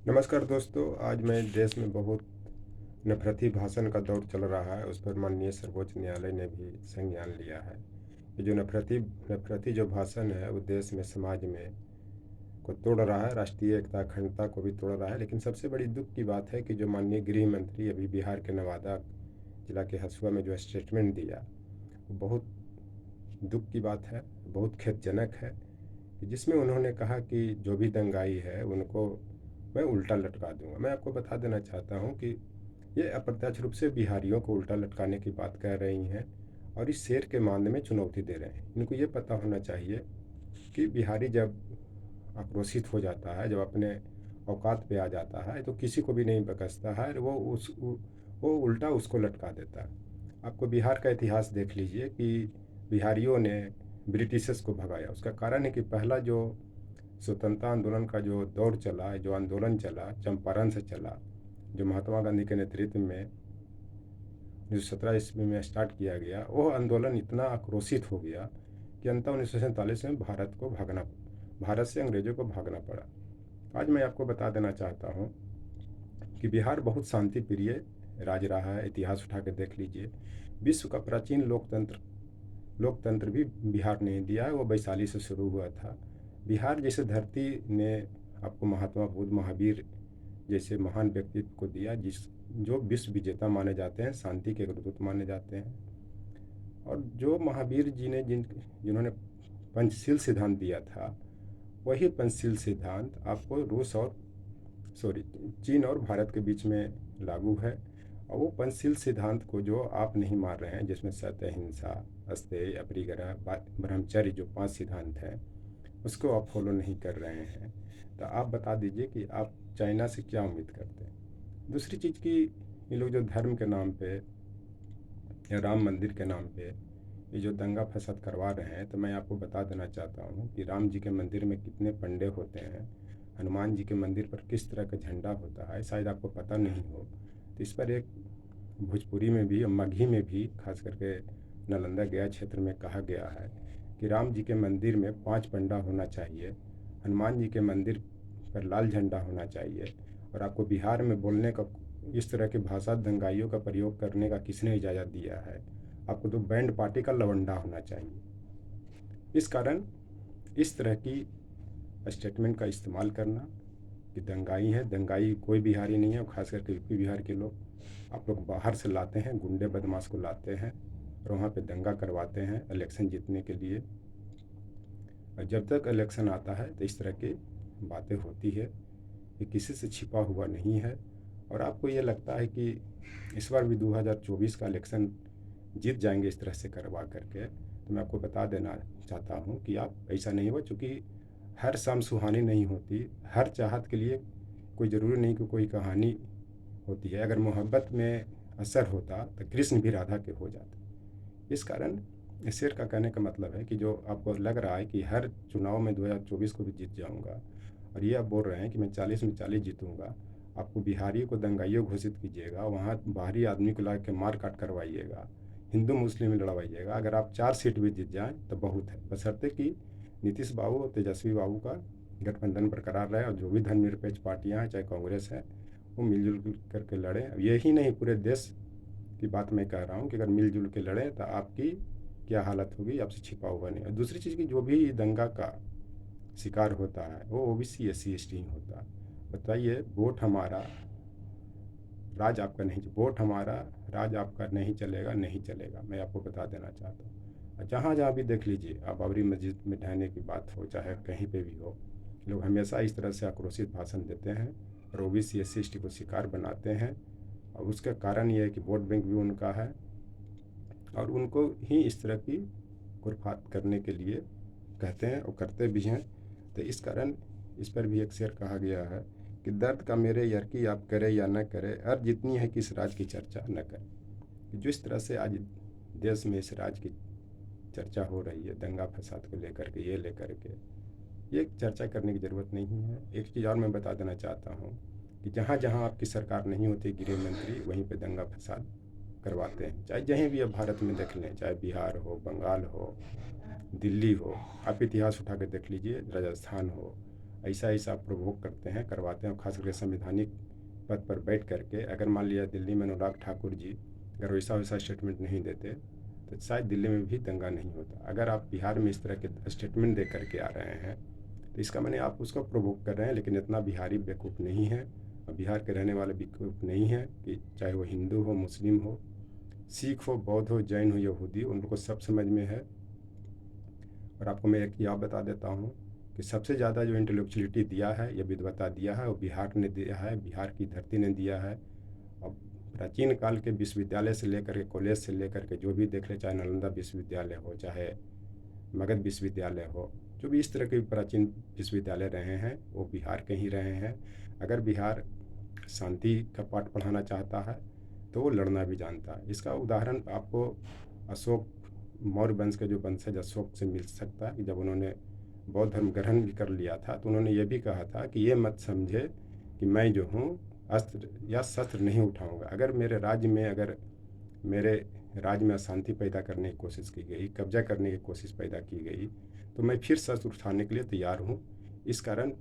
नमस्कार दोस्तों। आज मैं देश में बहुत नफरती भाषण का दौर चल रहा है, उस पर माननीय सर्वोच्च न्यायालय ने भी संज्ञान लिया है। ये जो नफरती जो भाषण है वो देश में समाज में को तोड़ रहा है, राष्ट्रीय एकता अखंडता को भी तोड़ रहा है। लेकिन सबसे बड़ी दुख की बात है कि जो माननीय गृह मंत्री अभी बिहार के नवादा जिला के हसुआ में जो स्टेटमेंट दिया, वो बहुत दुख की बात है, बहुत खेदजनक है कि जिसमें उन्होंने कहा कि जो भी दंगाई है उनको मैं उल्टा लटका दूंगा। मैं आपको बता देना चाहता हूँ कि ये अप्रत्यक्ष रूप से बिहारियों को उल्टा लटकाने की बात कह रही हैं और इस शेर के मान में चुनौती दे रहे हैं। इनको ये पता होना चाहिए कि बिहारी जब आक्रोशित हो जाता है, जब अपने औकात पे आ जाता है, तो किसी को भी नहीं बकसता है, वो उल्टा उसको लटका देता है। आपको बिहार का इतिहास देख लीजिए कि बिहारियों ने ब्रिटिशर्स को भगाया। उसका कारण है कि पहला जो स्वतंत्रता आंदोलन का जो दौर चला, जो आंदोलन चला, चंपारण से चला, जो महात्मा गांधी के नेतृत्व में 1917 ईस्वी में स्टार्ट किया गया, वो आंदोलन इतना आक्रोशित हो गया कि अंततः 1947 में भारत से अंग्रेजों को भागना पड़ा। आज मैं आपको बता देना चाहता हूँ कि बिहार बहुत शांति प्रिय राज्य रहा है। इतिहास उठा के देख लीजिए। विश्व का प्राचीन लोकतंत्र भी बिहार ने दिया है, वो वैशाली से शुरू हुआ था। बिहार जैसे धरती ने आपको महात्मा बुद्ध, महावीर जैसे महान व्यक्तित्व को दिया, जो विश्व विजेता माने जाते हैं, शांति के दूत माने जाते हैं। और जो महावीर जी ने जिन्होंने पंचशील सिद्धांत दिया था, वही पंचशील सिद्धांत आपको चीन और भारत के बीच में लागू है। और वो पंचशील सिद्धांत को जो आप नहीं मान रहे हैं, जिसमें सत्य, अहिंसा, अस्तेय, अपरिग्रह, ब्रह्मचर्य, जो 5 सिद्धांत हैं, उसको आप फॉलो नहीं कर रहे हैं, तो आप बता दीजिए कि आप चाइना से क्या उम्मीद करते हैं। दूसरी चीज़ की, ये लोग जो धर्म के नाम पे या राम मंदिर के नाम पे ये जो दंगा फसाद करवा रहे हैं, तो मैं आपको बता देना चाहता हूँ कि राम जी के मंदिर में कितने पंडे होते हैं, हनुमान जी के मंदिर पर किस तरह का झंडा होता है, शायद आपको पता नहीं हो। तो इस पर एक भोजपुरी में भी, मगही में भी, खास करके नालंदा गया क्षेत्र में कहा गया है कि राम जी के मंदिर में 5 पंडा होना चाहिए, हनुमान जी के मंदिर पर लाल झंडा होना चाहिए। और आपको बिहार में बोलने का, इस तरह की भाषा दंगाइयों का प्रयोग करने का किसने इजाज़त दिया है? आपको तो बैंड पार्टी का लवंडा होना चाहिए। इस कारण इस तरह की स्टेटमेंट का इस्तेमाल करना कि दंगाई है, दंगाई कोई बिहारी नहीं है। और ख़ास करके यूपी बिहार के लोग, आप लोग बाहर से लाते हैं, गुंडे बदमाश को लाते हैं और वहाँ पे दंगा करवाते हैं इलेक्शन जीतने के लिए। और जब तक इलेक्शन आता है तो इस तरह की बातें होती है। ये किसी से छिपा हुआ नहीं है। और आपको ये लगता है कि इस बार भी 2024 का इलेक्शन जीत जाएंगे इस तरह से करवा करके, तो मैं आपको बता देना चाहता हूँ कि आप ऐसा नहीं हुआ। चूँकि हर शाम सुहानी नहीं होती, हर चाहत के लिए कोई ज़रूरी नहीं कि कोई कहानी होती है। अगर मोहब्बत में असर होता तो कृष्ण भी राधा के हो जाते। इस कारण इस शेर का कहने का मतलब है कि जो आपको लग रहा है कि हर चुनाव में 2024 को भी जीत जाऊंगा, और ये आप बोल रहे हैं कि मैं 40 में 40 जीतूंगा, आपको बिहारी को दंगाइयों घोषित कीजिएगा, वहाँ बाहरी आदमी को ला के मार काट करवाइएगा, हिंदू मुस्लिम में लड़वाइएगा। अगर आप 4 सीट भी जीत जाएँ तो बहुत है, बशर्ते कि नीतीश बाबू और तेजस्वी बाबू का गठबंधन बरकरार रहे और जो भी धर्मनिरपेक्ष पार्टियाँ हैं, चाहे कांग्रेस है, वो मिलजुल करके लड़ें। यही नहीं, पूरे देश की बात मैं कह रहा हूँ कि अगर मिलजुल के लड़ें तो आपकी क्या हालत होगी, आपसे छिपा हुआ नहीं। और दूसरी चीज़ की, जो भी दंगा का शिकार होता है वो ओबीसी SC ST ही होता है। बताइए, वोट हमारा राज आपका नहीं चलेगा, नहीं चलेगा। मैं आपको बता देना चाहता हूँ। और जहाँ जहाँ भी देख लीजिए, आप बाबरी मस्जिद में ढहने की बात हो, चाहे कहीं पे भी हो, लोग हमेशा इस तरह से आक्रोशित भाषण देते हैं और ओबीसी SC ST को शिकार बनाते हैं। और उसका कारण ये है कि वोट बैंक भी उनका है और उनको ही इस तरह की खुरफात करने के लिए कहते हैं और करते भी हैं। तो इस कारण इस पर भी एक शेर कहा गया है कि दर्द का मेरे यार की आप करें या न करें, अर्ज जितनी है कि इस राज की चर्चा न करें। जो इस तरह से आज देश में इस राज की चर्चा हो रही है, दंगा फसाद को लेकर के, ये लेकर के, ये चर्चा करने की ज़रूरत नहीं है। एक चीज़ और मैं बता देना चाहता हूँ कि जहाँ जहाँ आपकी सरकार नहीं होती, गृह मंत्री वहीं पे दंगा फसाद करवाते हैं। चाहे जहीं भी आप भारत में देख लें, चाहे बिहार हो, बंगाल हो, दिल्ली हो, आप इतिहास उठा के देख लीजिए, राजस्थान हो, ऐसा ऐसा प्रोवोक करते हैं, करवाते हैं, खास करके संवैधानिक पद पर बैठ करके। अगर मान लिया दिल्ली में अनुराग ठाकुर जी अगर वैसा वैसा स्टेटमेंट नहीं देते तो शायद दिल्ली में भी दंगा नहीं होता। अगर आप बिहार में इस तरह के स्टेटमेंट दे करके आ रहे हैं तो इसका माने आप उसको प्रोवोक कर रहे हैं। लेकिन इतना बिहारी बेवकूफ़ नहीं है और बिहार के रहने वाले बेवकूफ़ नहीं है कि चाहे वो हिंदू हो, मुस्लिम हो, सिख हो, बौद्ध हो, जैन हो, यहूदी, उन लोग को सब समझ में है। और आपको मैं एक यह बता देता हूँ कि सबसे ज़्यादा जो इंटेलेक्चुअलिटी दिया है या विद्वता दिया है वो बिहार ने दिया है, बिहार की धरती ने दिया है। और प्राचीन काल के विश्वविद्यालय से लेकर के, कॉलेज से लेकर के, जो भी देख ले, चाहे नालंदा विश्वविद्यालय हो, चाहे मगध विश्वविद्यालय हो, जो भी इस तरह के प्राचीन विश्वविद्यालय रहे हैं वो बिहार के ही रहे हैं। अगर बिहार शांति का पाठ पढ़ाना चाहता है तो वो लड़ना भी जानता है। इसका उदाहरण आपको अशोक मौर्य वंश के जो वंशज अशोक से मिल सकता है कि जब उन्होंने बौद्ध धर्म ग्रहण भी कर लिया था तो उन्होंने ये भी कहा था कि ये मत समझे कि मैं जो हूँ अस्त्र या शस्त्र नहीं उठाऊंगा। अगर मेरे राज्य में अशांति पैदा करने की कोशिश की गई, कब्जा करने की कोशिश पैदा की गई, तो मैं फिर शस्त्र उठाने के लिए तैयार हूँ। इस कारण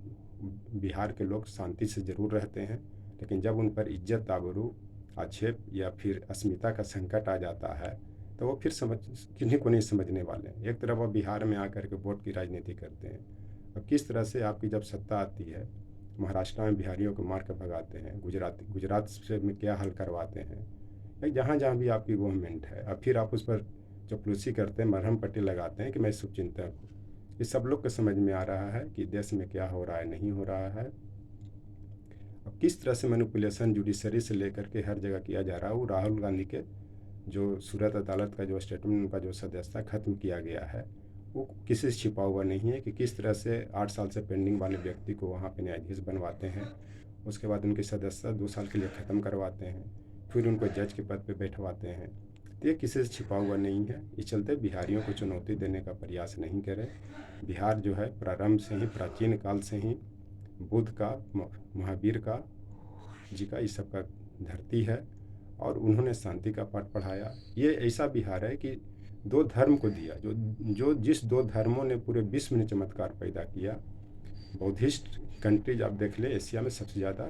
बिहार के लोग शांति से ज़रूर रहते हैं, लेकिन जब उन पर इज्जत आबरू, आक्षेप या फिर अस्मिता का संकट आ जाता है तो वो फिर किन्हीं को नहीं समझने वाले हैं। एक तरफ वो बिहार में आकर के वोट की राजनीति करते हैं। अब किस तरह से आपकी जब सत्ता आती है, महाराष्ट्र में बिहारियों को मार कर भगाते हैं, गुजरात से में क्या हल करवाते हैं, जहाँ जहाँ भी आपकी गवर्नमेंट है, अब फिर आप उस पर चपलूसी करते हैं, मरहम पट्टी लगाते हैं कि मैं शुभचिंतक हूँ। ये सब लोग को समझ में आ रहा है कि देश में क्या हो रहा है, नहीं हो रहा है। अब किस तरह से मैनिपुलेशन जुडिशरी से लेकर के हर जगह किया जा रहा है। वो राहुल गांधी के जो सूरत अदालत का जो स्टेटमेंट, उनका जो सदस्यता खत्म किया गया है, वो किसी से छिपा हुआ नहीं है कि किस तरह से 8 साल से पेंडिंग वाले व्यक्ति को वहाँ पे न्यायाधीश बनवाते हैं, उसके बाद उनकी सदस्यता 2 साल के लिए ख़त्म करवाते हैं, फिर उनको जज के पद पे बैठवाते हैं। तो ये किसी से छिपा हुआ नहीं है। इस चलते बिहारियों को चुनौती देने का प्रयास नहीं करें। बिहार जो है प्रारंभ से ही, प्राचीन काल से ही बुद्ध का, महावीर का जी का, इस सब का धरती है और उन्होंने शांति का पाठ पढ़ाया। ये ऐसा बिहार है कि 2 धर्म को दिया, जिस 2 धर्मों ने पूरे विश्व में चमत्कार पैदा किया। बुद्धिस्ट कंट्रीज आप देख ले, एशिया में सबसे ज़्यादा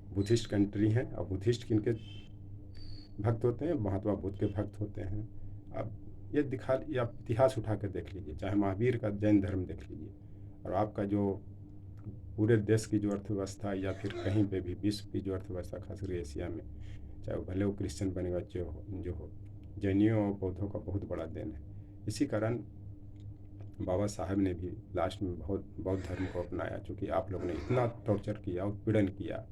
बुद्धिस्ट कंट्री हैं। और बुद्धिस्ट किनके भक्त होते हैं? महात्मा बुद्ध के भक्त होते हैं। अब ये आप इतिहास उठा कर देख लीजिए, चाहे महावीर का जैन धर्म देख लीजिए, और आपका जो पूरे देश की जो अर्थव्यवस्था या फिर कहीं पे भी विश्व की जो अर्थव्यवस्था, खासकर एशिया में, चाहे वो भले वो क्रिश्चियन बने बच्चे हो, जैनियों और बौद्धों का बहुत बड़ा देन है। इसी कारण बाबा साहब ने भी लास्ट में बहुत बौद्ध धर्म को अपनाया, क्योंकि आप लोगों ने इतना टॉर्चर किया, उत्पीड़न किया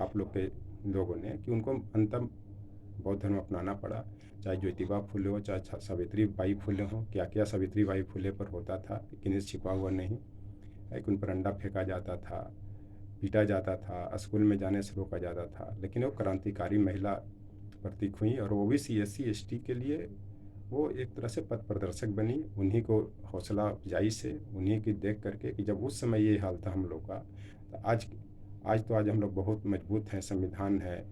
आप लोग के लोगों ने, कि उनको अंतम बौद्ध धर्म अपनाना पड़ा। चाहे ज्योतिबा फुले हो, चाहे सावित्री बाई फुले हो, क्या क्या सावित्री बाई फुले पर होता था, किन्हीं से छिपा हुआ नहीं। एक उन पर अंडा फेंका जाता था, पीटा जाता था, स्कूल में जाने से रोका जाता था, लेकिन वो क्रांतिकारी महिला प्रतीक हुई और ओबीसी SC ST के लिए वो एक तरह से पथ प्रदर्शक बनी। उन्हीं को हौसला अफजाई से, उन्हीं की देख करके कि जब उस समय ये हाल था हम लोग का, तो आज हम लोग बहुत मजबूत हैं, संविधान है,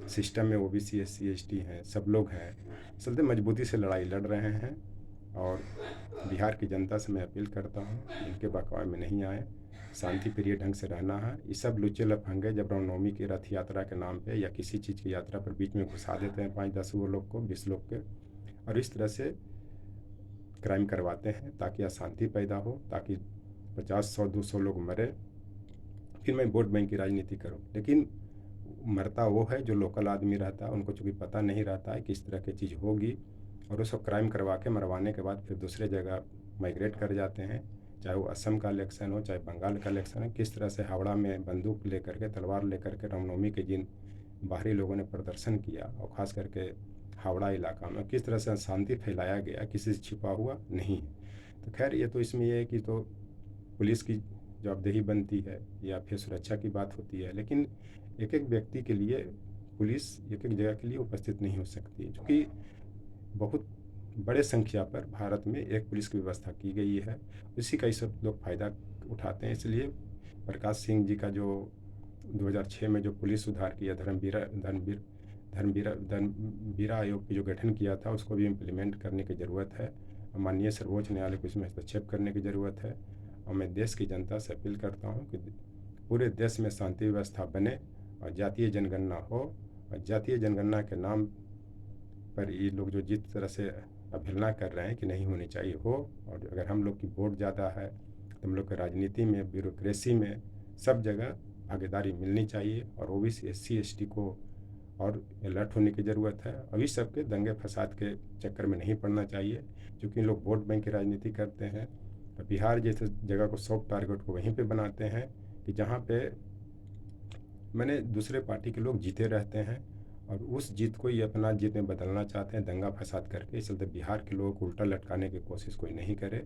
सिस्टम में OBC SC ST हैं, सब लोग हैं, चलते मजबूती से लड़ाई लड़ रहे हैं। और बिहार की जनता से मैं अपील करता हूँ, इनके बहकावे में नहीं आए, शांति प्रिय ढंग से रहना है। ये सब लुच्चे लफंगे जब रामनवमी की रथ यात्रा के नाम पे या किसी चीज़ की यात्रा पर बीच में घुसा देते हैं 5-10 वो लोग को, 20 लोग के, और इस तरह से क्राइम करवाते हैं ताकि अशांति पैदा हो, ताकि 50, 100, 200 लोग मरे, फिर मैं वोट बैंक की राजनीति करूं। लेकिन मरता वो है जो लोकल आदमी रहता है, उनको चूँकि पता नहीं रहता है कि इस तरह की चीज़ होगी, और वो सब क्राइम करवा के मरवाने के बाद फिर दूसरे जगह माइग्रेट कर जाते हैं। चाहे वो असम का इलेक्शन हो, चाहे बंगाल का इलेक्शन हो, किस तरह से हावड़ा में बंदूक लेकर के, तलवार लेकर के रामनवमी के दिन बाहरी लोगों ने प्रदर्शन किया, और ख़ास करके हावड़ा इलाका में किस तरह से शांति फैलाया गया, किसी से छिपा हुआ नहीं। तो खैर, ये तो इसमें ये है कि तो पुलिस की जवाबदेही बनती है या फिर सुरक्षा की बात होती है, लेकिन एक एक व्यक्ति के लिए पुलिस एक एक जगह के लिए उपस्थित नहीं हो सकती, क्योंकि बहुत बड़े संख्या पर भारत में एक पुलिस की व्यवस्था की गई है। इसी का ही सब लोग फ़ायदा उठाते हैं। इसलिए प्रकाश सिंह जी का जो 2006 में जो पुलिस सुधार किया, धर्मवीरा आयोग की जो गठन किया था, उसको भी इम्प्लीमेंट करने की ज़रूरत है। माननीय सर्वोच्च न्यायालय को इसमें हस्तक्षेप करने की ज़रूरत है। और मैं देश की जनता से अपील करता हूँ कि पूरे देश में शांति व्यवस्था बने और जातीय जनगणना हो। और जातीय जनगणना के नाम पर ये लोग जो जिस तरह से अवहेलना कर रहे हैं कि नहीं होनी चाहिए हो। और अगर हम लोग की वोट ज़्यादा है तो हम लोग के राजनीति में, ब्यूरोक्रेसी में, सब जगह भागीदारी मिलनी चाहिए। और ओबीसी, एससी, एसटी को और अलर्ट होने की ज़रूरत है। अभी सबके दंगे फसाद के चक्कर में नहीं पड़ना चाहिए, क्योंकि लोग वोट बैंक की राजनीति करते हैं। और बिहार जैसे जगह को सॉफ्ट टारगेट को वहीं पे बनाते हैं कि जहाँ पे मैंने दूसरे पार्टी के लोग जीते रहते हैं, और उस जीत को ये अपना जीत में बदलना चाहते हैं दंगा फसाद करके। इस चलते बिहार के लोगों को उल्टा लटकाने की कोशिश कोई नहीं करे,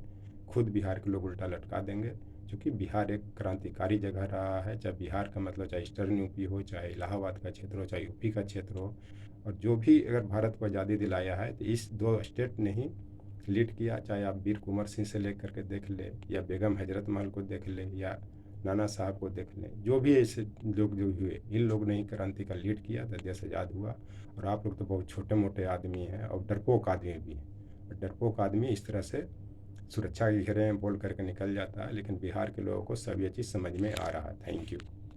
खुद बिहार के लोग उल्टा लटका देंगे। क्योंकि बिहार एक क्रांतिकारी जगह रहा है, चाहे बिहार का मतलब चाहे ईस्टर्न यूपी हो, चाहे इलाहाबाद का क्षेत्र हो, चाहे यूपी का क्षेत्र हो। और जो भी अगर भारत को आज़ादी दिलाया है तो इस दो स्टेट ने ही लीड किया। चाहे आप वीर कुंवर सिंह से लेकर के देख ले, या बेगम हजरत महल को देख ले, या नाना साहब को देख लें, जो भी ऐसे लोग जो हुए, इन लोग ने ही क्रांति का लीड किया तो देश आज़ाद हुआ। और आप लोग तो बहुत छोटे मोटे आदमी हैं और डरपोक आदमी भी हैं। डरपोक आदमी इस तरह से सुरक्षा के घेरे में बोल करके निकल जाता है, लेकिन बिहार के लोगों को सब ये चीज़ समझ में आ रहा है। Thank you.